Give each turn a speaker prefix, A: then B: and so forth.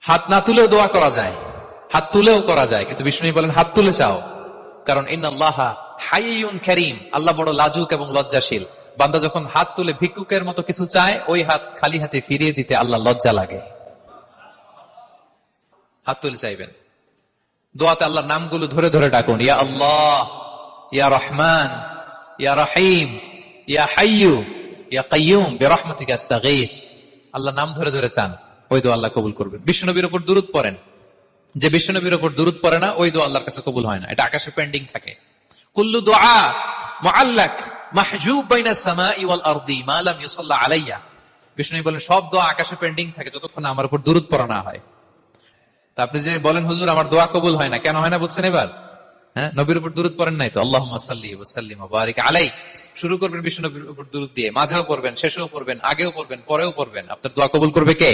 A: হাত না তুলেও দোয়া করা যায়, হাত তুলেও করা যায়, কিন্তু বিষ্ণু বলেন হাত তুলে চাও, কারণ ইন্নাল্লাহা হাইয়ুন কারীম, আল্লাহ বড় লাজুক এবং লজ্জাশীল। বান্দা যখন হাত তুলে ভিক্ষুকের মতো কিছু চায়, ওই হাত খালি হাতে ফিরিয়ে দিতে আল্লাহ লজ্জা লাগে। হাত তুলে চাইবেন। দোয়াতে আল্লাহর নামগুলো ধরে ধরে ডাকুন, ইয়া আল্লাহ, ইয়া রহমান, ইয়া রহিম, ইয়া হাইয়ু, ইয়া কাইয়ুম বিরহমাতিকা আস্তাগীথ। আল্লাহ নাম ধরে ধরে চান, ওই দোয়া আল্লাহ কবুল করবেন। বিশ্বনবীর উপর দুরূদ পড়েন, যে বিশ্বনবীর উপর দুরূদ পড়ে না, ওই দোয়া আল্লাহর কাছে কবুল হয় না, এটা আকাশে পেন্ডিং থাকে। কুল্লু দুআ মুআল্লাক মাহজুব বাইনা সামাই ওয়াল আরদি মা লাম ইউসাল্লা আলাইয়া। বিষ্ণু বলেন সব দোয়া আকাশে পেন্ডিং থাকে যতক্ষণ আমার উপর দুরূদ পড়া না হয়। তা আপনি যে বলেন হুজুর আমার দোয়া কবুল হয় না, কেন হয় না বুঝছেন এবার? হ্যাঁ, নবীর উপর দুরূদ পড়েন নাই তো। আল্লাহুম্মা সাল্লি ওয়া সাল্লিম ওয়া বারিক আলাইহি। শুরু করবেন বিষ্ণু নবীর উপর দুরূদ দিয়ে, মাঝেও পড়বেন, শেষেও পড়বেন, আগেও পড়বেন, পরেও পড়বেন। আপনার দোয়া কবুল করবে কে?